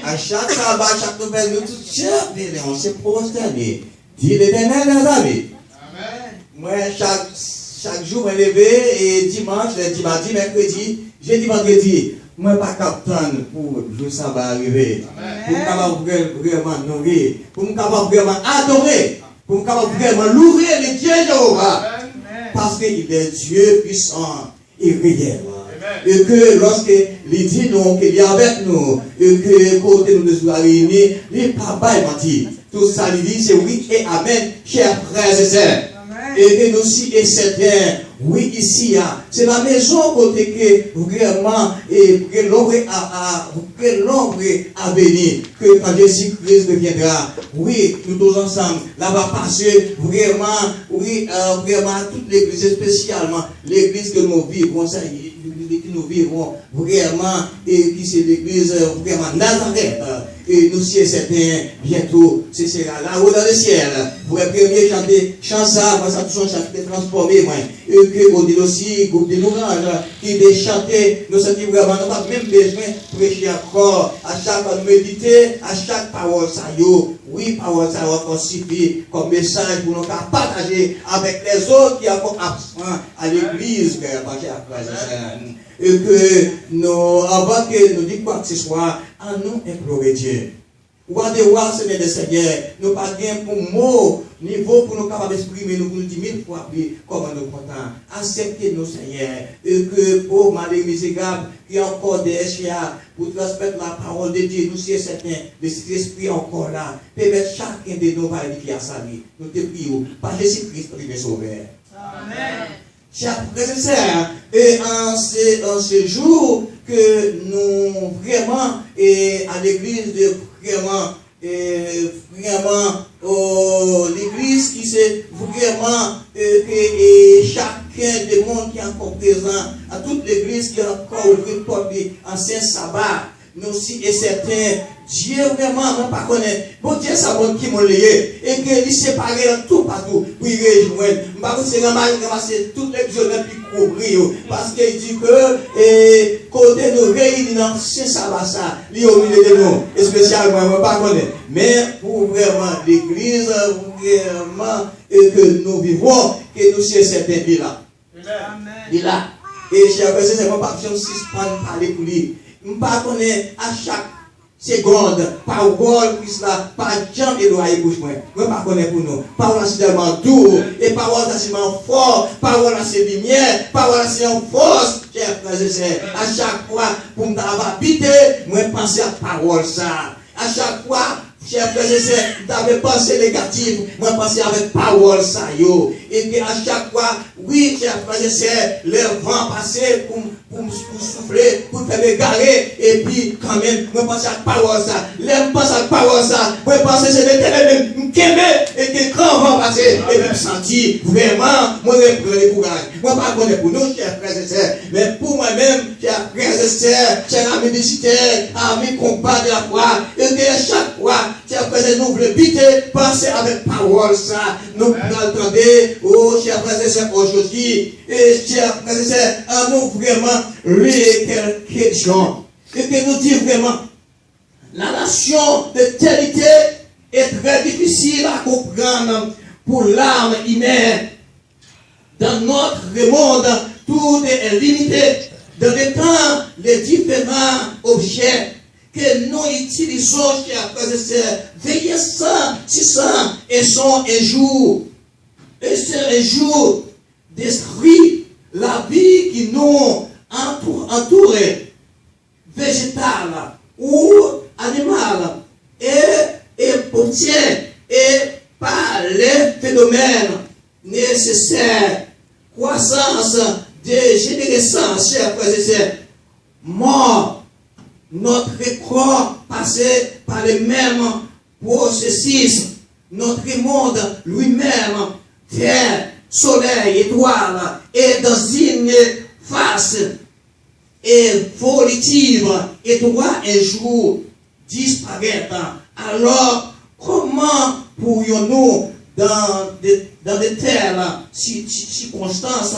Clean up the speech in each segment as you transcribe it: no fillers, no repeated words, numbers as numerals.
À chaque sabbat, chaque nouvelle, nous tous chers, on s'est prosterné. Dis l'Éternel, les amis. Moi, chaque jour, je me lever et dimanche, lundi, mardi, mercredi, jeudi, vendredi, moi, pas capable pour le sabbat arriver. Pour me capable vraiment nourrir, pour me capable vraiment adorer, pour me capable vraiment louer le Dieu Jéhovah. Parce qu'il est Dieu puissant et réel. Et que lorsque il dit nous, qu'il est avec nous, et que côté nous nous réunis, il n'est pas menti. Tout ça, il dit, c'est oui et amen, chers frères et sœurs. Et que nous aussi et certains, oui, ici, c'est la maison côté que vraiment, et que l'ombre a béni, que quand Jésus-Christ reviendra, oui, nous tous ensemble, là va passer vraiment, oui, vraiment toute l'église, spécialement l'église que nous vivons, ça, l'église que nous vivons vraiment, et qui c'est l'église vraiment Nazareth. Et nous, si certains, bientôt, ce sera là-haut dans le ciel. Vous pouvez chanter, chanter ça, parce que tout son chant est transformé, moi. Et que vous dites aussi, groupe de l'ouvrage, qui de chanter, nous sommes vraiment, nous n'avons pas même besoin de prêcher encore, à chaque fois de méditer, à chaque parole, ça y est. Oui, parole, ça va suffit comme message pour nous partager avec les autres qui sont encore absents à l'église, et que nous, avant que nous disions quoi que ce soit, à nous implorer Dieu. Ou à devoir, Seigneur des Seigneurs, nous pas bien pour mot, niveau pour nous capables d'exprimer, nous nous dire 1000 fois plus comment nous comptons. Acceptez nos Seigneur, et que pour malheureux misérables, qui ont encore des échecs pour transmettre la parole de Dieu, nous sommes certains, l'Esprit encore là, permettre chacun de nous va édifier à sa vie. Nous te prions, par Jésus-Christ, le Sauveur. Amen. Chers frères et sœurs, et en ce jour que nous vraiment, et à l'église de vraiment, l'église qui c'est vraiment, et chacun des mondes qui est encore présent, à toute l'église qui a encore ouvert porte ancien sabbat, nous aussi et certains, Dieu vraiment, on ne pas connaître. Bon Dieu, ça va qui m'a lié. Et que il sépare tout partout pour y rejoindre. Je ne vais pas ramasser toutes les choses et couvrir. Parce qu'il dit que, côté nous réunis dans ce sabbat, ça, il est au milieu de nous. Et spécialement, on ne pas connaître. Mais pour vraiment l'église, vraiment, et que nous vivons, que nous sommes certains là. Amen. Là. Et chers frères, c'est mon pas suspendre parler pour lui. Je ne vais pas connaître à chaque seconde, parole, par jambe et loyer bouche moi. Je ne vais pas connaître pour nous. Parole c'est tellement doux, et parole c'est tellement fort, parole c'est lumière, parole c'est en force, chers frères et sœurs. À chaque fois, pour nous habiter, moi penser à parole ça. À chaque fois, chers frères et sœurs, vous avez pensé négatif, moi pensez avec parole ça yo. Et que à chaque fois, oui, chers frères et sœurs, le vent passer pour souffler, pour faire m'égarer, et puis quand même, moi pensez à parole ça. L'aime pense à parole ça, moi pensez c'est l'éternel même, et que quand vent passer, et puis sentir vraiment, moi je le courage. Moi pas connaître pour nous, chers frères et sœurs, mais pour moi-même, chers frères et sœurs, chers amis visiteurs, amis compas de la foi, et que chaque fois, chers frères et sœurs, nous voulons biter, penser avec parole ça, nous attendez, oh chers frères et sœurs, aujourd'hui, et chers frères et sœurs, à nous vraiment les quelques gens, et que nous disons vraiment, la nation de talité est très difficile à comprendre pour l'âme humaine. Dans notre monde, tout est limité. Dans le temps, les différents objets que nous utilisons, chers frères et sœurs, veillez ça, si ça, et sont un jour. Et c'est un jour détruit la vie qui nous entoure, végétale ou animale, et portière, et par les phénomènes nécessaires, croissance, dégénérescence, chers frères et sœurs, mort, notre corps passé par les mêmes processus, notre monde lui-même, terre, soleil, étoile, est dans une phase évolutive et doit un jour disparaître. Alors, comment pourrions-nous, dans de telles circonstances,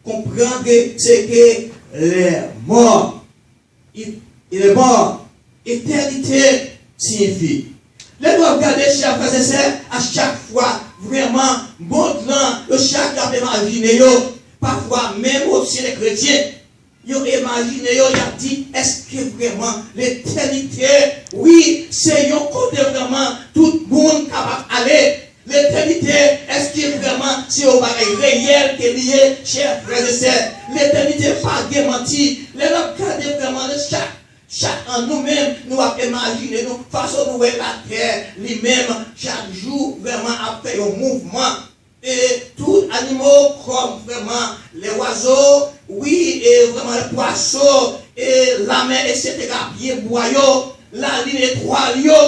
comprendre ce que les morts, il est mort, Éternité signifie. Les nous regarder, chers frères et sœurs, à chaque fois, vraiment, bon temps, chaque fois, imaginer, parfois, même aussi les chrétiens, ils imaginent, ils ont dit, est-ce que vraiment l'éternité, oui, c'est un côté vraiment, tout le monde capable d'aller. L'éternité, est-ce que vraiment, c'est un bagage réel qui est lié, chers frères et sœurs. L'éternité, pas de mentir. Les gens regardent vraiment chaque en nous-mêmes, nous avons imaginé, nous, façon nous voyons la terre, lui-même, chaque jour, vraiment, a fait un mouvement. Et tous les animaux, comme vraiment les oiseaux, oui, et vraiment les poissons, et la mer, etc., bien boyau, la ligne étoile, là,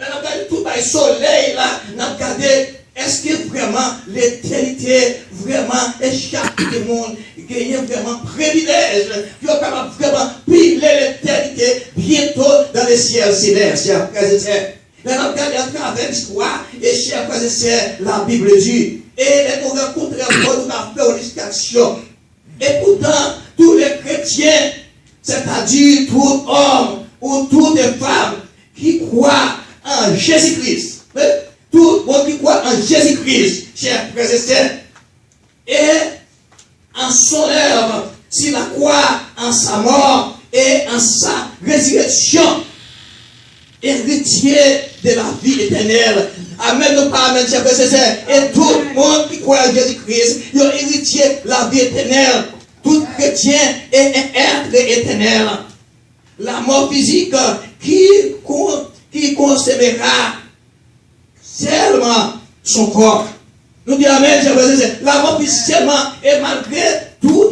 on a regardé tout le soleil, là, on a regardé, est-ce que vraiment l'éternité, vraiment, et chaque monde, gagne vraiment privilège, qui est capable vraiment piler l'éternité bientôt dans les ciels célestes, chers frères et sœurs. Là, on a regardé à travers l'histoire, et chers frères et sœurs, la Bible dit, et nous rencontrons nous avons fait une distinction. Et pourtant, tous les chrétiens, c'est-à-dire tout homme ou toutes les femmes qui croient en Jésus-Christ, tout le monde qui croit en Jésus-Christ, chers frères et sœurs, et en son œuvre, s'il la croit en sa mort et en sa résurrection, héritier de la vie éternelle. Amen, nous pas amen, chers frères et sœurs. Et tout le monde qui croit en Jésus-Christ, il est héritier de la vie éternelle. Tout chrétien est un être éternel. La mort physique qui conservera seulement son corps. Nous disons amen, chers frères et sœurs. La mort physique seulement, et malgré tout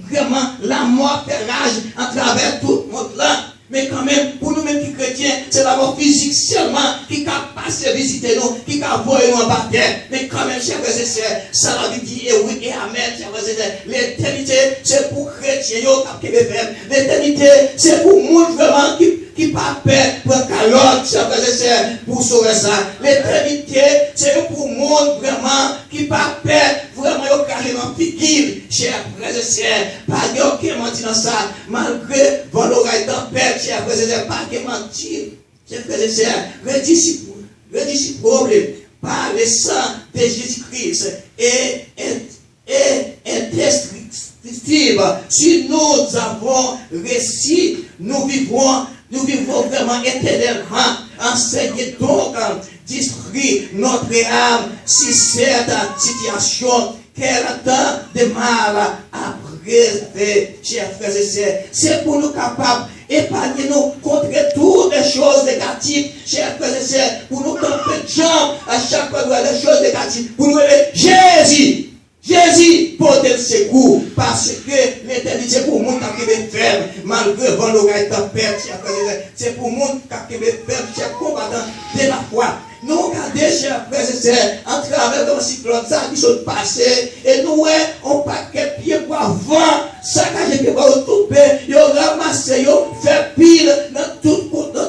vraiment la mort fait rage à travers tout le monde là. Mais quand même, pour nous-mêmes qui chrétiens, c'est la mort physique seulement qui a passé visiter nous, qui a voyé nous en baptême. Mais quand même, chers frères et sœurs, ça l'a dit et oui et amen, chers frères et sœurs. L'éternité, c'est pour chrétiens qui veulent faire. L'éternité, c'est pour monde vraiment qui pas peur pour calotte, chers frères et sœurs, pour sauver ça. L'éternité, c'est pour monde vraiment qui pas peur, vraiment au carrément figure, chers frères et sœurs. Pas de aucun mentir dans ça, malgré vos oreilles tempête, chers frères et sœurs, pas de mentir, chers frères et sœurs. Redisciple problème par le sang de Jésus-Christ et indestructible. Si nous avons réussi, nous vivons vraiment éternellement. Enseignez donc, distraire notre âme si cette situation, quel temps de mal après, chers frères et sœurs. C'est pour nous capables d'épargner nous contre toutes les choses négatives, chers frères et sœurs, pour nous camper de jambes à chaque fois les choses négatives, pour nous aider Jésus porte le secours, parce que l'éternité pour le monde qui est ferme, malgré vent l'oreille tempête, chers frères et sœurs, c'est pour le monde qui est ferme, chers combattants de la foi. Nous regardons, chers frères et sœurs, en travers dans le cyclone, ça qui sont passés, et nous, on paquet pied pour avant, ça qui est pour tomber, ils ont ramassé, ils ont fait pile dans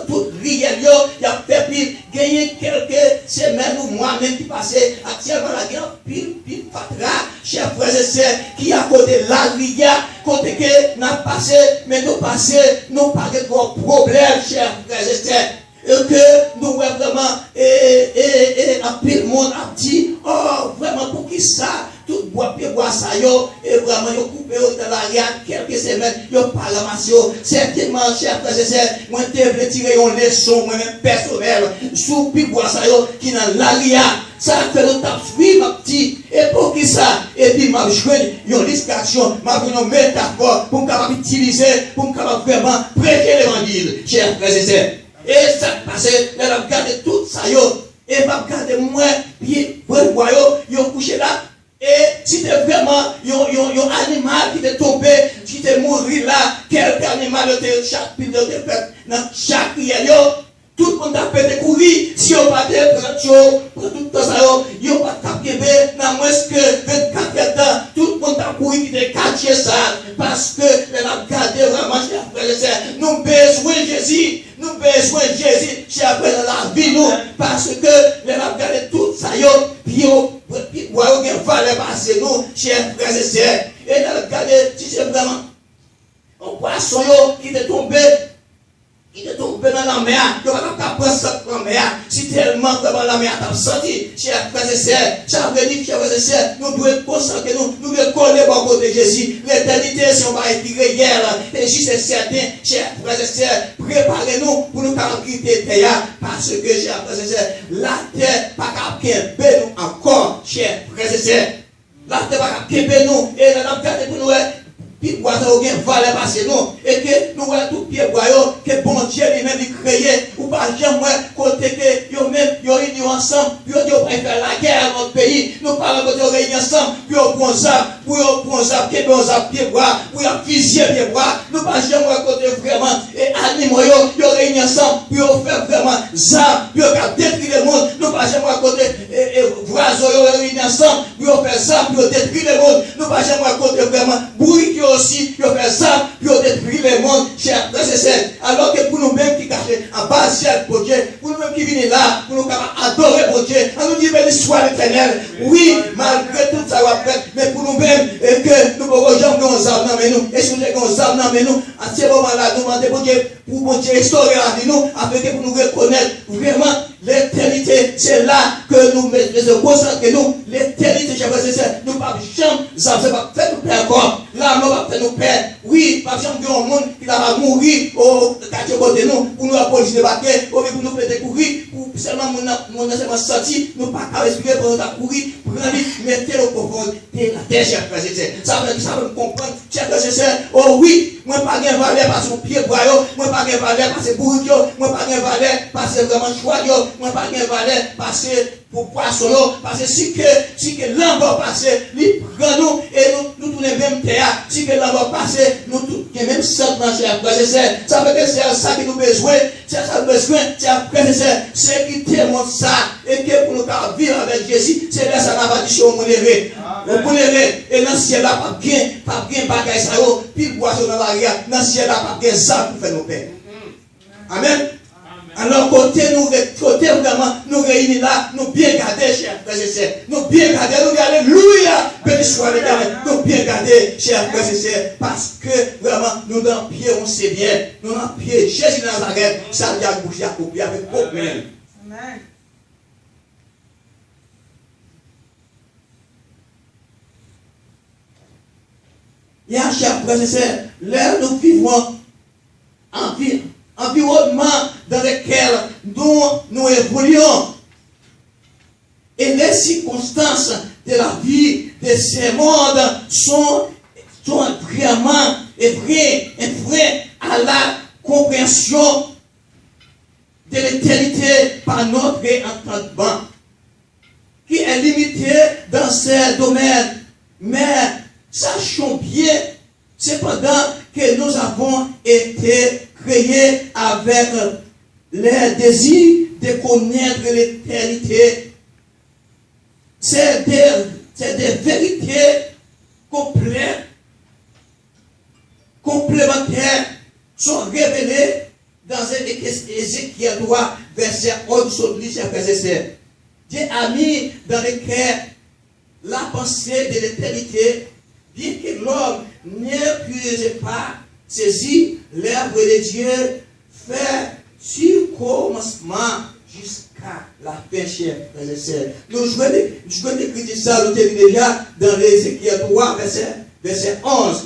toute rivière, ils ont fait pile, gagné quelques semaines ou mois même qui passaient, actuellement la guerre, pile fatra, chers frères et sœurs, qui à côté de la rivière, côté que nous passé, mais nous passé, nous pas de gros problèmes, chers frères et sœurs. Et que nous vraiment un pile monde a dit, oh vraiment pour qui ça, tout bois ça yo, et vraiment yo coupé dans l'arrière quelques semaines, yo pas ramassé, certainement chers frères et sœurs, moi je veux tirer une leçon moi-même personnelle sous pile bois ça yo qui dans l'arrière. Ça fait le temps suivre petit, et pour qui ça, et puis m'a joué une distraction, m'a vu une métaphore pour me capable utiliser, pour me capable vraiment prêcher l'évangile, chers frères et sœurs. Et ça passe, elle a regardé tout ça, et va regarder moi, puis, yo couché là, et si c'est vraiment, un animal qui est tombé, qui est mort là, quelques animal, chaque pile de fait, dans chaque rivière, tout le monde a fait courir, si on va prendre tout ça, on va taper, dans moins que 24 ans, tout le monde a couru, qui est caché ça, parce que elle a regardé vraiment, chers frères et sœurs, nous besoin de Jésus. Nous besoin de Jésus, chers frères, dans la vie, nous, parce que elle a regardé tout ça, puis on va aller passer nous, chers frères et sœurs, et elle a regardé, si c'est vraiment un poisson qui est tombé, il est tombé dans la mer, il va pas prendre cette mer. Si tellement vraiment la mer t'a senti, chers frères et sœurs, chers frères et sœurs, nous devons être consacrer, nous devons coller au côté de Jésus. L'éternité, si on va étirer hier, et juste c'est certain, chers frères et sœurs, préparez-nous pour nous quitter terre, parce que, chers frères et sœurs, la terre pas qu'à nous encore, chers frères et sœurs. La terre pas qu'à nous, et la terre pour nous. Puis voisin bien valeur passer nous et que nous voyons tout pied boyau que bon Dieu lui-même il créé ou pas jamais côté que yo même yo réunis ensemble puis yo préfère la guerre dans notre pays nous parlons côté réunis ensemble puis on prend ça pour on prend ça que bon ça pied bois pour on fusiller pied bois nous pas jamais côté vraiment et animaux yo réunis ensemble puis on fait vraiment ça puis on détruire le monde nous pas jamais côté voisins yo réunis ensemble puis on fait ça puis on détruire le monde nous pas jamais côté vraiment bruit aussi, ils ont fait ça, puis ils ont détruit le monde, chers frères et sœurs. Alors que pour nous-mêmes qui cachons en bas ciel pour Dieu, pour nous-mêmes qui venons là, pour nous adorer pour Dieu, on nous dit béni soit l'Éternel. Oui, malgré tout ça va faire, mais pour nous-mêmes, que nous pouvons jamais qu'on s'arme dans nous, et si nous qu'on s'arme dans nous, à ce moment-là, nous demandons pour Dieu, pour Dieu restaurer la vie nous, afin que pour nous reconnaître vraiment l'éternité, c'est là que nous mettons consacrer nous, l'éternité, chers frères et sœurs, nous ne pouvons jamais, ça ne va pas faire nous perdre encore. Là, nous va faire nous perdre. Oui, par exemple, il y a un monde qui va mourir au quartier de nous, pour nous approcher de baquet, pour nous faire courir, pour seulement mon seulement sorti, nous pas respirer pour nous courir, pour nous mettre au profond de la terre, chers frères et sœurs. Ça veut comprendre, chers frères et sœurs. Oh oui, moi pas de valeur parce que pied boyau, moi pas de valeur parce que bourreau, moi pas de valeur parce que vraiment choix, moi pas de valeur parce que pour poisson, parce que si que l'an va passer, il prend nous et nous tournons même terre. Si que l'an va passer, nous tournons même sentiment, chers frères et sœurs. Ça veut dire que c'est ça qui nous besoin, c'est ça que nous besoin, chers frères et sœurs. C'est qui témoigne ça et que pour nous vivre avec Jésus, c'est là ça n'a pas dit sur mon élevé. Au bon élevé, et dans le ciel là, pas bien bagaille ça, puis le poisson dans l'arrière, dans le ciel là, pas bien ça pour faire nos pères. Amen. Alors, côté vraiment, nous réunis là, nous bien garder, chers frères et sœurs. Nous bien garder, nous alléluia, béni soit l'Éternel. Nous bien garder, chers frères et sœurs, parce que vraiment, nous dans pied, on sait bien. Nous dans pied, Jésus de Nazareth, ça vient bouger à couper avec problème. Amen. Il y a, chers frères et sœurs, là, nous vivons en vie. Environnement dans lequel nous évoluons et les circonstances de la vie de ces mondes sont vraiment un frein à la compréhension de l'éternité par notre entendement qui est limité dans ces domaines. Mais sachons bien cependant que nous avons été créés avec le désir de connaître l'éternité. C'est des vérités complètes, complémentaires, sont révélées dans Ézéchiel 3, verset 11 sur 10, chers frères et sœurs. Dieu a mis dans le cœur la pensée de l'éternité, bien que l'homme ne puisse pas saisir l'œuvre de Dieu, fait du commencement jusqu'à la fin, chers frères et sœurs. Nous jouons d'écrire ça, nous l'avons déjà dans l'Ézéchiel 3, verset 11.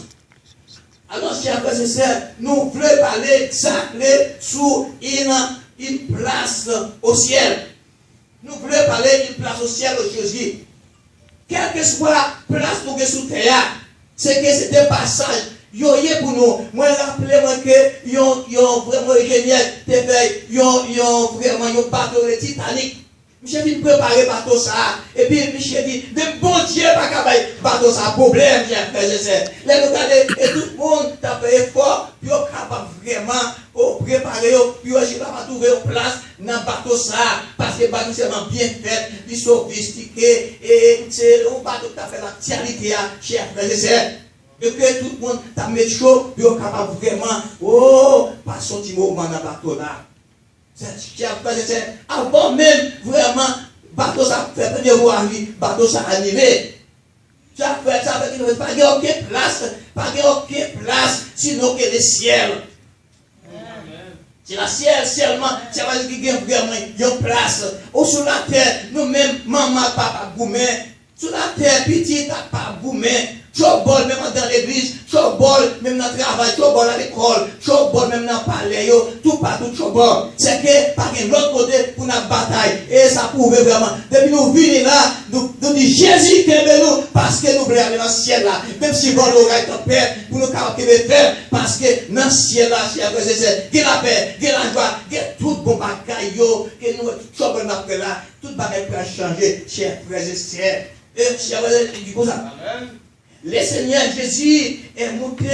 Alors, chers frères et sœurs, nous voulons parler exactement sur une place au ciel. Nous voulons parler d'une place au ciel au Jésus. Quelle que soit la place nous avons sur terre, c'est que c'est un passage. Yo pour nous. Moi, rappelez-moi que yon vraiment ingénieur, yon vraiment yon bateau le Titanic. Monsieur vient préparer bateau ça. Et puis, monsieur dit, de bon Dieu, pas qu'à bateau ça, problème, chers frères et sœurs. Là, nous regardons, et tout le monde a fait effort, puis on est capable vraiment, préparer, puis on est capable de trouver une place dans le bateau ça, parce que le bateau c'est vraiment bien fait, puis sophistiqué, et c'est un bateau qui a fait la qualité, chers frères et sœurs. Et que tout le monde t'a mis chaud, puis on est capable vraiment, pas son petit mouvement dans le bateau là. C'est avant même, vraiment, bateau ça fait premier voir lui, bateau ça animé. Ça veut dire qu'il n'y a pas aucune place, sinon que le ciel. C'est la ciel seulement, ça va dire qu'il y a vraiment une place. Ou sur la terre, nous-mêmes, maman, papa, gourmet. Sur la terre, petit, papa, gourmet. Chobol même dans l'église, chobol même dans le travail, chobol à l'école, chobol même dans le palais, tout partout chobol. C'est que par l'autre côté pour notre bataille. Et ça prouve vraiment. Depuis nous venons là, nous disons Jésus qui est nous parce que nous voulons aller dans le ciel là. Même si bon l'oreille ton père, pour nous capables faire, parce que dans le ciel là, c'est la paix, la joie, tout bon bagaille, que nous chobol après là, tout bagaille peut changer, chers frères et sœurs. Et chers frères et sœurs, il dit ça. Amen. Le Seigneur Jésus est monté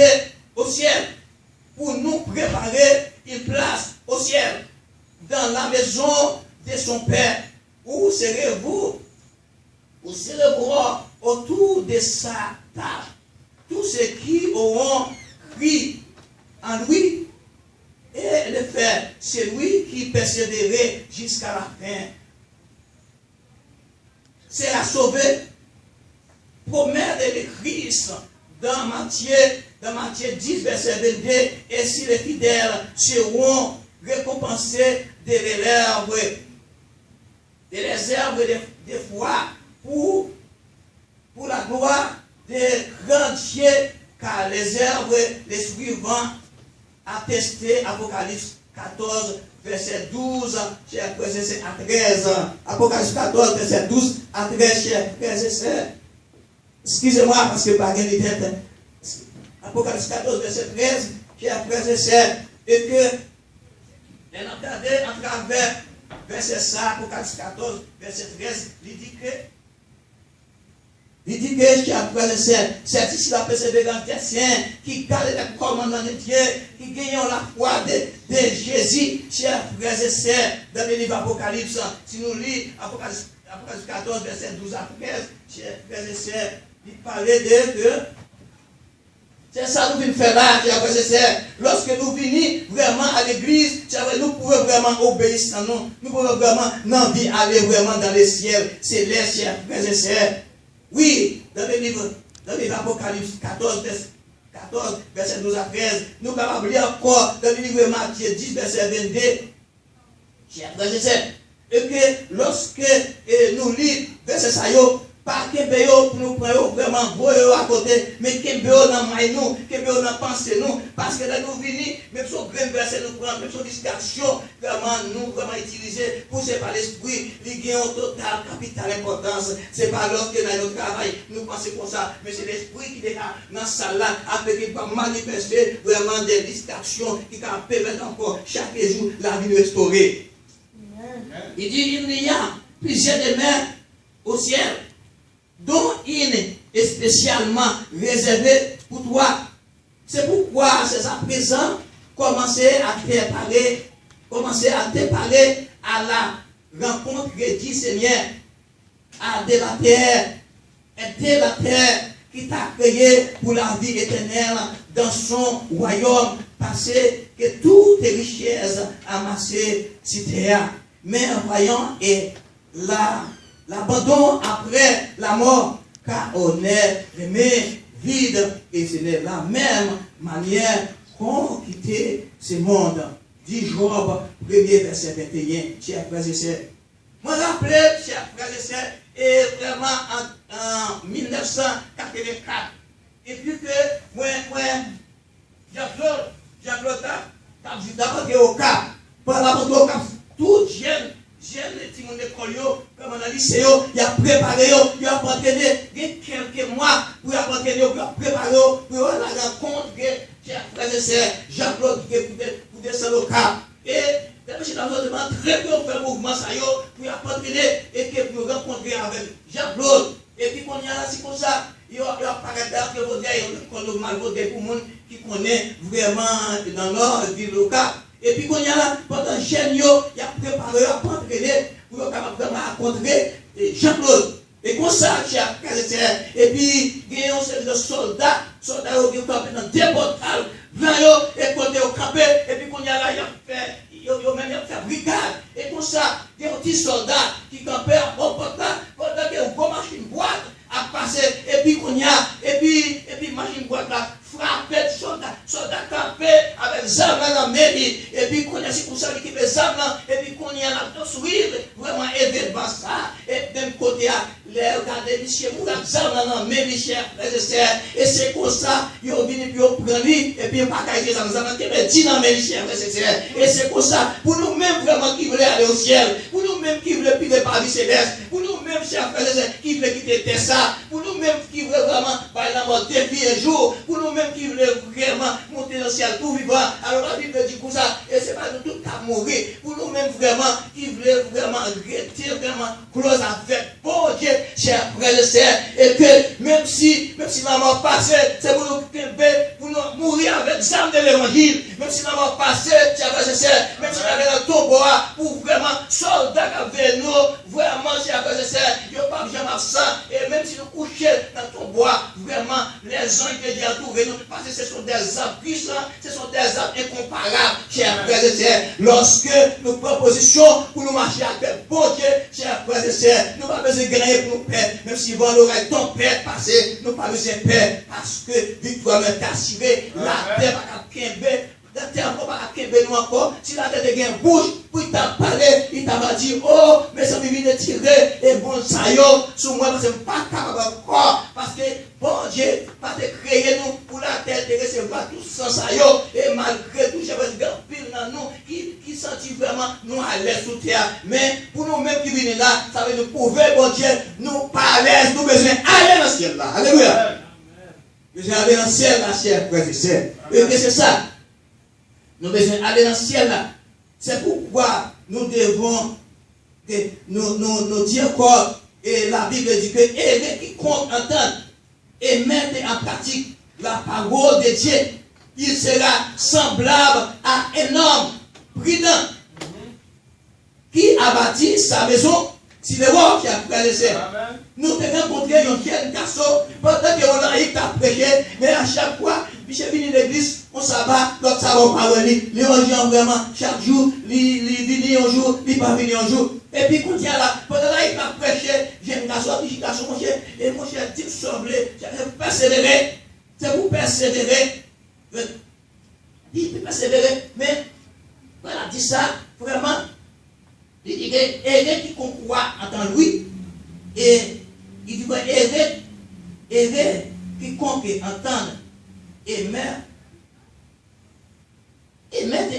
au ciel pour nous préparer une place au ciel dans la maison de son Père. Où serez-vous? Où serez-vous autour de sa table? Tous ceux qui auront cru en lui et le faire, c'est lui qui persévérerait jusqu'à la fin. C'est à sauver. Promesse de Christ dans Matthieu 10, verset 22, et si les fidèles seront récompensés de réserves de foi pour la gloire des grands dieux, car les œuvres les suivants attestés, Apocalypse 14, verset 12, chers frères et sœurs, à 13. Apocalypse 14, verset 12 à 13, chers frères et sœurs. Excusez-moi parce que pas de tête. Apocalypse 14, verset 13, chers frères et sœurs, et que, elle a regardé à travers verset ça, Apocalypse 14, verset 13, il dit que, chers frères et sœurs, c'est ici la persévérance des saints qui gardent les commandements de Dieu, qui gagnent la foi de Jésus, chers frères et sœurs, dans le livre Apocalypse. Si nous lisons Apocalypse 14, verset 12 à 13, chers frères et sœurs, il parlait de que c'est ça que nous venons faire là, chers frères et sœurs. Lorsque nous venons vraiment à l'église, nous pouvons vraiment obéir à nous. Nous pouvons vraiment aller vraiment dans les ciels célestes, chers frères et sœurs. Oui, dans le livre Apocalypse 14, verset 12 à 13, nous pouvons lire encore dans le livre Matthieu 10, verset 22, chers frères et sœurs, et que lorsque nous lisons verset ça, pas Kembeo pour nous prendre vraiment à côté, mais Kembeo dans maille nous, Kembeo dans pensée nous, parce que là nous venons, même son grand verset nous prend, même son distraction, vraiment nous vraiment utiliser pour c'est pas l'esprit, il y a une totale capitale importance, c'est pas lorsque dans notre travail, nous pensons comme ça, mais c'est l'esprit qui est dans la salle là, après qu'il va manifester vraiment des distractions qui va permettre encore chaque jour la vie de restaurer. Il dit, il y a plusieurs demeures au ciel, dont une est spécialement réservée pour toi. C'est pourquoi c'est à présent commencer à te parler à la rencontre du Seigneur, à de la terre qui t'a créé pour la vie éternelle dans son royaume, parce que toutes tes richesses amassées sur terre. Mais voyons et l'abandon après la mort, car on est aimé vide, et c'est de la même manière qu'on quitté ce monde. Dit Job, 1er verset 21, chers frères et sœurs. Moi, rappelez, chers frères et sœurs, et vraiment en 1984, et puis que, Jean-Claude, d'abord au cap, par la au cap, tout jeune, les petits monde d'école, comme on a lycée, il a préparé, il a entraîné, il y a quelques mois pour entraîner, pour préparer, pour la rencontre, chers frères et sœurs, Jean-Claude, pour descendre au cap. Et, depuis que nous demandons très bien faire mouvement, ça y est, pour entraîner, et que pour rencontrer avec Jean-Claude. Et puis, quand il y a là, c'est comme ça, il y a pas de que vous dites, il y a mal voté pour monde qui connaît vraiment dans leur ville locale. Et puis, quand il y a là, pendant chaîne, il a préparé à entraîner pour vraiment rencontrer Jean-Claude. Et comme ça, chers frères et sœurs, et puis, il y a un soldat qui sont dans des portales, et côté au campé, et puis, quand il y a là, il a fait brigade. Et comme ça, il y a un petit soldat qui campait à bon portal, pendant qu'il y a une machine boîte à passer, et puis, qu'on y a, et puis, machine boîte là, frappé, soldat campé avec ça dans la mairie, et puis, qu'on y a, c'est construire vraiment événement ça. Et même côté, les regardez, monsieur, vous avez ça dans mes chers frères et sœurs. Et c'est comme ça, ils ont venu, puis ils ont pris, et puis ils ont pas caillé ça, nous avons dit dans mes chers frères et sœurs. Et c'est comme ça, pour nous-mêmes vraiment qui voulons aller au ciel, pour nous-mêmes qui voulons piler par vie céleste, pour nous-mêmes, chers frères et sœurs, qui voulons quitter ça, pour nous-mêmes qui voulons vraiment, par exemple, défier un jour, pour nous-mêmes qui voulons vraiment monter dans le ciel tout vivant. Alors la Bible dit comme ça, et c'est pas nous tout à mourir, pour nous-mêmes vraiment, qui voulons vraiment rester vraiment close avec bon Dieu, chers frères et sœurs, et que même si la mort passe, c'est pour nous mourir avec l'âme de l'évangile, même si la mort passe, chers frères et sœurs, même si la mort tombe, pour vraiment soldats avec nous, vraiment, chers frères et sœurs, il n'y a pas jamais absent, et même si nous couchons dans ton bois, vraiment, les anges qui viennent trouver nous, parce que ce sont des âmes puissants, ce sont des âmes incomparables, chers frères et sœurs, lorsque nous prenons position pour nous marcher avec bon Dieu, chers frères et sœurs, nous n'avons pas besoin de gagner pour nous perdre, même si vent l'oreille ton père passé, nous n'avons pas besoin de perdre, parce que victoire est assurée, la terre va pas la terre ne va pas nous encore. Si la terre a une bouche, pour il t'a parlé, il t'a dit, oh, mais ça me vient de tirer, et bon, ça y est, sur moi, parce que je ne suis pas capable encore. Parce que, bon Dieu, pas te créer nous pour la terre, de recevoir tout sans ça y est, et malgré tout, j'avais un grand pile dans nous, qui sentit vraiment nous à l'aise sous terre. Mais pour nous-mêmes qui viennent là, ça veut nous prouver, bon Diie, nous pas à l'aise, nous besoin aller dans le ciel là. Alléluia. Nous besoin aller dans le ciel là, chers frères et sœurs. Et c'est ça. Nous besoin aller dans le ciel là. C'est pourquoi nous devons nous dire encore, et la Bible dit que et quiconque entend et mettre en pratique la parole de Dieu, il sera semblable à un homme prudent qui a bâti sa maison sur les rocs qui a prêché. Nous avons rencontré un jeune garçon pendant que on a prêché, mais à chaque fois, Michel vient à l'église, on s'abat, l'autre s'abat parole, il revient vraiment chaque jour, il vient un jour, il pas venir un jour. Et puis, quand il y a là, pendant là, il a prêché, jeune garçon, petit garçon, mon cher, et mon cher, dit semblé, j'avais persévéré, c'est pour persévérer. Il peut persévérer, mais voilà, dit ça, vraiment, il dit que Héré qui concourt en lui, et il dit que Héré qui compte entendre et mettre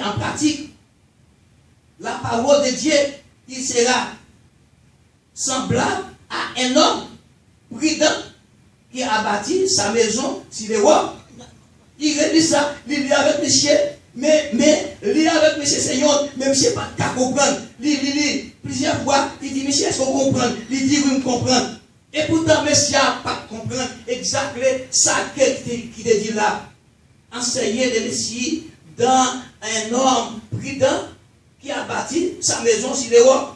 en pratique la parole de Dieu, il sera semblable à un homme prudent qui a bâti sa maison sur les rocs. Il redit ça, il lit avec monsieur, mais lit avec monsieur Seigneur, mais monsieur pas qu'à comprendre. Il lit plusieurs fois, il dit, monsieur, est-ce qu'on comprend? Il dit, oui, me comprendre. Et pourtant, monsieur n'a pas comprendre exactement ça qu'il te dit là. Enseigner de Messie dans un homme prudent qui a bâti sa maison sur les rocs.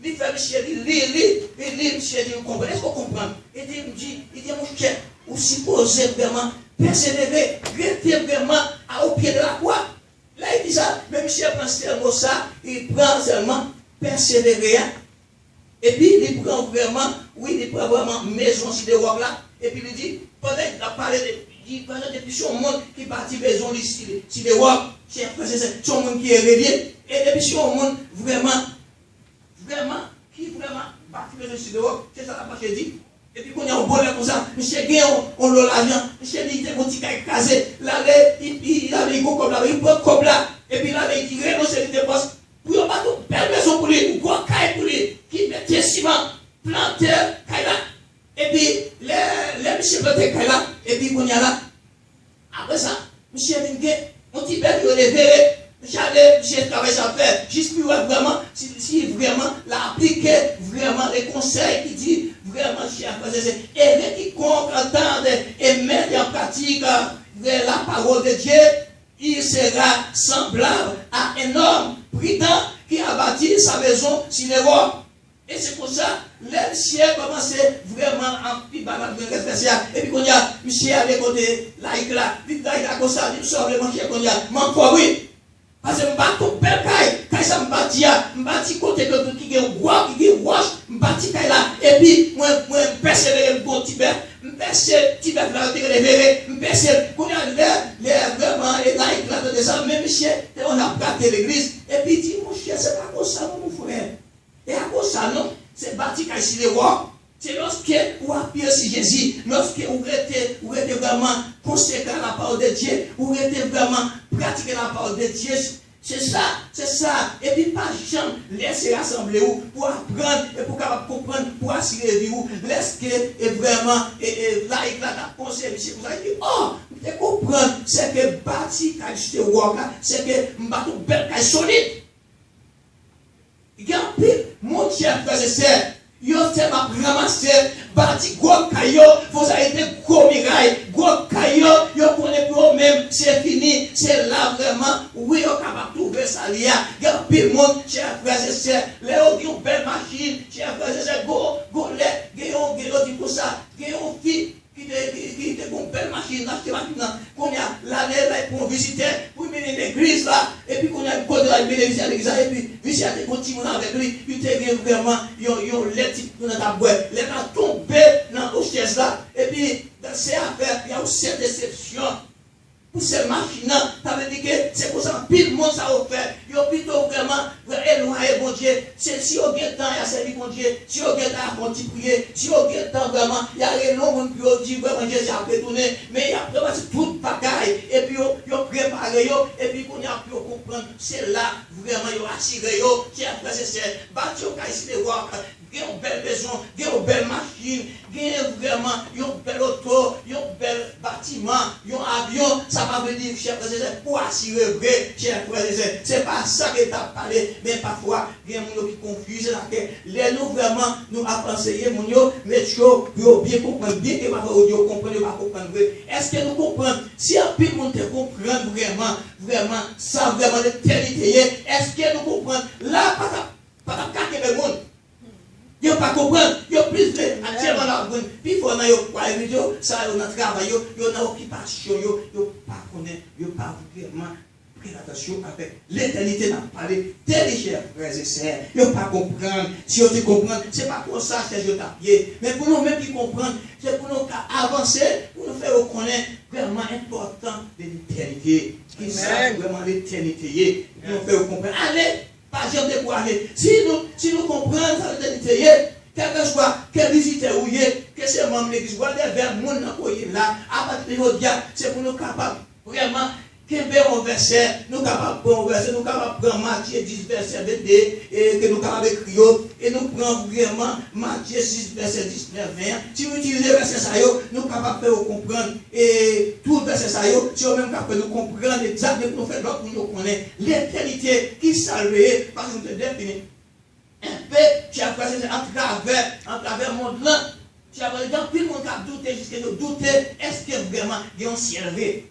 Il fait monsieur, il lit, monsieur, il comprend. Est-ce qu'on comprend? Il dit, mon cher, vous supposez vraiment persévérer, rester vraiment au pied de la croix. Là, il dit ça, mais monsieur prend seulement ça, il prend seulement persévérer. Et puis, il prend vraiment, il prend vraiment maison sur les rocs là. Et puis, il dit, pendant qu'il a parlé depuis son monde qui bâtit maison sur les rocs, c'est son monde qui est relié. Et depuis son monde, vraiment, qui vraiment bâtit maison sur les rocs, c'est ça la page dit. Et puis, quand il y a un bonheur comme ça, monsieur Guéon, on l'a l'argent, monsieur dit, il était petit casé, là, il avait un comme là, il prend comme là, et puis là, il dit, renonce les dépenses, pour ne pas tout perdre maison pour lui, ou quoi, caille pour lui, qui mettait ciment, planteur, caille là, et puis, les monsieur planté caille là, et puis, quand il y a là, après ça, monsieur Guéon, on dit, ben, il est verré, j'ai travaillé à faire, juste pour vraiment, si vraiment, l'appliquer, vraiment, les conseils qui dit, vraiment, cher frère, et qui comprennent et mettent en pratique la parole de Dieu, il sera semblable à un homme prudent qui a bâti sa maison sur les rocs. Et c'est pour ça, le ciel commence vraiment en petit balade de réflexion. Et puis, quand il y a, monsieur à l'école laïque là, il a comme ça, il sort le mancher, quand il y a, mon foi, oui. Parce que je bats ton père, quand ça me bâtit, je bâtis côté qui est roi, qui est roche, je bâtis là. Et puis, moi, je persévère le bon Tibet, je persévère Tibet là, je persévère, quand il y a les vraiment, les laïcs là, de ça, même chien, on a gâté l'église. Et puis, il dit, mon chien, c'est pas comme ça, mon frère. ça, non? C'est bâti ici les rois. C'est lorsque vous appuyez sur Jésus, lorsque vous êtes vraiment conséquent à la parole de Dieu, vous êtes vraiment pratiquer la parole de Dieu. C'est ça. Et puis, pas jamais laisser rassembler vous pour apprendre et pour comprendre, pour assurer vous. Laissez que vraiment, là, il a conseillé, vous avez dit, oh, vous comprendre, c'est que bâti, c'est que bâti, belle, solide. Il y a un pile, mon cher frère et sœur. Yo te m'a ramassé, bâti gros caillou, vous avez été gros miraille, gros caillou, yo connaît pour même, c'est fini, c'est là vraiment, oui, yo capable de trouver ça là. Il y a plus de monde, chers frères et sœurs, les autres ont une belle machine, chers frères et sœurs, go, les, dit pour ça, qui ont fille, qui te une belle machine, acheter machine, qu'on a l'année là, pour visiter, pour mener l'église là, et puis qu'on a une côte de la visiter l'église là, et puis visiter continuer avec lui, il te vient vraiment, yon les types dans ta boîte, les gens tombés dans la chaise là, et puis dans ces affaires, il y a aussi cette déception. Pour ces machines, ça veut dire que c'est pour ça que pile monde ça va faire. Il y a plutôt vraiment éloigner bon Dieu. Si on a le temps, il y a servi bon Dieu. Si on a le temps, il y a prier. Si on a le temps, vraiment, il y a les longs qui ont dit vraiment Jésus a retourné. Mais il y a vraiment toute bagaille. Et puis, ils ont préparé, et puis, qu'on a pu comprendre. C'est là, vraiment, ils ont assuré, chers frères et sœurs, bâti au cas ici de voir. Il y a une belle maison, il y a une belle machine, il y a vraiment une belle auto, il y a un bel bâtiment, il y a un avion. Ça va venir, chers frères et sœurs, pour assurer vrai, chers frères et sœurs. Ce n'est pas ça que tu as parlé, mais parfois, il y a des gens qui confusent. Les nous vraiment, nous avons enseigné, mais il faut bien comprendre, bien que ma audio comprenne, pas comprendre vrai. Est-ce que nous comprenons? Si un peu de monde comprend vraiment, ça vraiment l'éternité, est-ce que nous comprenons? Là, pas de le monde. Ils ne pas comprendre, ils ont plus de actuellement dans le puis il faut que ça on a travail, ils ont occupation, ils n'ont pas connaître, ils n'ont pas vraiment pris attention avec l'éternité n'a parlé, tel chers frères et sœurs, ils n'ont pas comprendre. Si on te comprend, ce n'est pas pour ça que je t'appuie, mais pour nous même qui comprendre, c'est pour nous avancer, pour nous faire reconnaître vraiment important de l'éternité, qui savent vraiment l'éternité, nous faire comprendre. Allez! Pas jamais décourager. Si nous comprenons ça, quel que soit, quel visiteur ou que c'est membre de l'église, voilà vers le monde là, à partir de aujourd'hui, c'est pour nous capables vraiment qu'un verset, nous capables de prendre verset, nous capables de prendre Matthieu 10, verset 22, et que nous capables d'écrire, et nous prenons vraiment Matthieu 6, verset 19, 20. Si vous utilisez le verset ça, nous capables de comprendre, et tout le verset ça, si vous même capable de comprendre exactement nous faire d'autres, nous connaissons l'éternité qui salvait, parce que nous te définissons un peu, tu as passé en travers le monde là, tu as dans tout le monde qui a douté, jusqu'à nous douter, est-ce que vraiment, il y a un ciel vrai?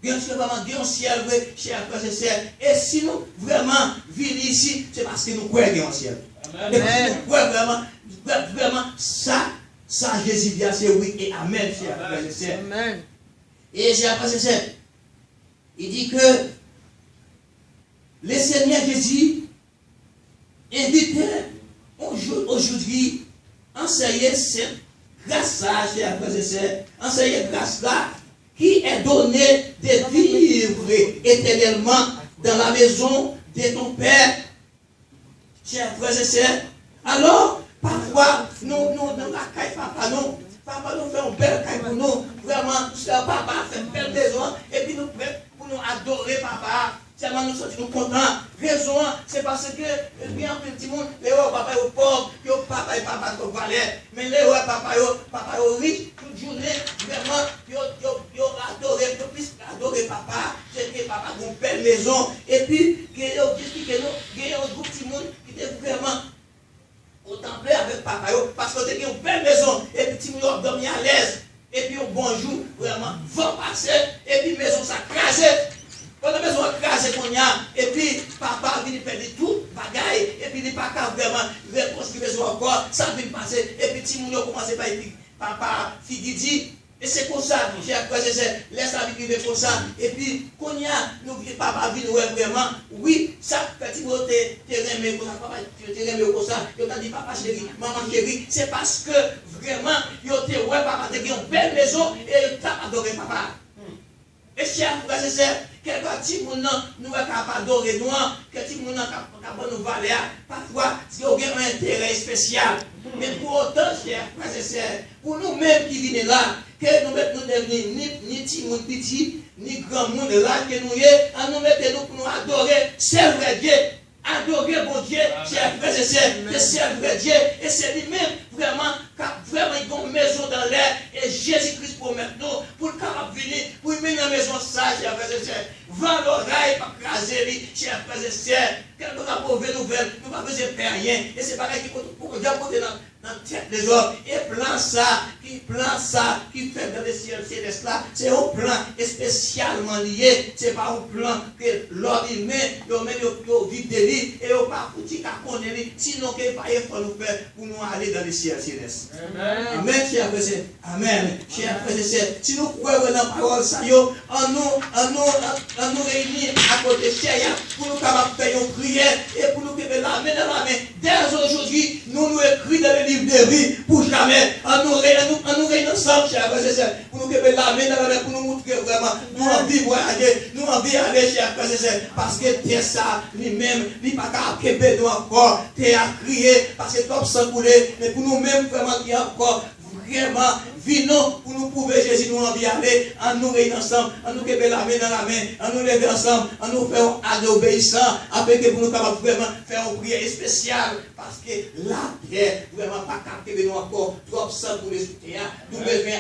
Bien sûr, vraiment, Dieu ciel, chers frères et sœurs. Et si nous vraiment vivons ici, c'est parce que nous croyons au ciel. Et parce que nous croyons vraiment, ça, Jésus dit, c'est oui et amen, chers frères et sœurs. Amen. Et chers frères et sœurs, il dit que le Seigneur Jésus invitait aujourd'hui enseigner cette grâce-là, chers frères et sœurs, enseigner grâce-là, qui est donné de vivre éternellement dans la maison de ton Père, chers frères et sœurs. Alors, parfois, nous dans la caille, papa nous fait une belle caille pour nous, vraiment, papa fait une belle maison, et puis nous prêts pour nous adorer, papa. Seulement nous sommes contents. Raison, c'est parce que bien petit monde, les papa sont pauvres, les papa sont valets, mais les papa sont riches, toute journée, vraiment, ils adorent, ils puissent adorer papa, c'est que papa a une belle maison, et puis, ils disent que nous, il y a un petit monde qui est vraiment contemplé avec papa, parce que c'est une belle maison, et puis petit monde dormi à l'aise, et puis un bonjour, vraiment, vent passer, et puis maison s'accraser. Quand la maison est crasée qu'on y a, et puis papa vient faire tout, bagaille, et puis il n'est pas vraiment reconstruire la maison encore, ça vient passer, et puis Timoun commence par dire, papa, Figidi, et c'est comme ça, j'ai accroché, laisse la vie comme ça, et puis qu'on y a, nous, papa vient vraiment, oui, ça, petit mot, t'es remis comme ça, papa, t'es remis comme ça, il t'a dit, papa chéri, maman chéri, c'est parce que vraiment, il t'es ouais, papa, t'es une belle maison, et t'as adoré papa. Et chers frères et sœurs, Quel petit monde nous va capable adorer nous, quel petit monde capable nous valer, parfois, si on a un intérêt spécial. Mais pour autant, chers frères et sœurs, pour nous-mêmes qui venons là, que nous mettons ni petit monde petit, ni grand monde là, que nous y à nous mettre nous pour nous adorer, c'est vrai Dieu. Adorer bon Dieu, chers frères et sœurs, c'est le vrai Dieu, et c'est lui-même vraiment, vraiment il y a une maison dans l'air, et Jésus-Christ pour maintenant, pour le capable venir, pour mener la maison ça, chers frères et sœurs, vend l'oreille, pas craser, chers frères et sœurs, quelle que soit mauvaise nouvelle, nous ne pouvons pas faire rien, et c'est pareil qui pour apporter dans la tête des hommes, et plan ça, qui fait dans les ciels célestes là, c'est un plan spécialement lié, c'est pas un plan que l'homme humain, l'homme vit de lui, et on pas pour dire qu'on est sinon qu'il pas effort nous faire pour nous aller dans les ciels célestes. Amen, chers frères et sœurs. Amen, chers frères et sœurs. Si nous croyons dans la parole, ça y est, en nous réunir à côté de Seigneur, pour nous capables de faire une prière, et pour nous faire la main dans la main. Dès aujourd'hui, nous écrivons dans le livre de vie, pour jamais, en nous réunir ensemble, chers frères et sœurs, pour nous faire la main dans la main, pour nous montrer vraiment, nous envie de voyager, nous envie d'aller, chers frères et sœurs, parce que c'est ça, lui-même, il n'a pas qu'à nous encore, t'es à crier, parce que top sans couler, mais pour nous-mêmes, vraiment, il y a encore, vraiment, venons pour nous prouver Jésus, nous envie d'aller, en nous réunir ensemble, en nous lever la main dans la main, en nous lever ensemble, en nous faire un obéissant, afin que pour nous capables vraiment faire une prière spéciale, parce que la terre, vraiment pas capter nous encore, trop sans pour les soutenir, nous besoin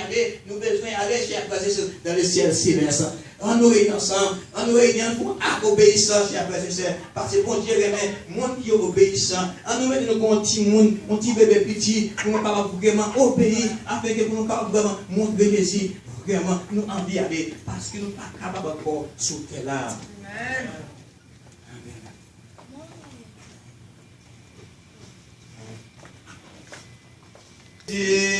aller, chers frères et sœurs, dans le ciel céleste. On nous réunit ensemble, on nous réunit pour obéissant, chers frères et sœurs, parce que bon Dieu remet, monde qui est obéissant, on nous met un petit monde, un petit bébé petit, pour nous capables vraiment obéir, afin que pour nous capables vraiment montrer Jésus, vraiment nous envie d'aller, parce que nous ne sommes pas capables encore sur terre là. Amen. Amen.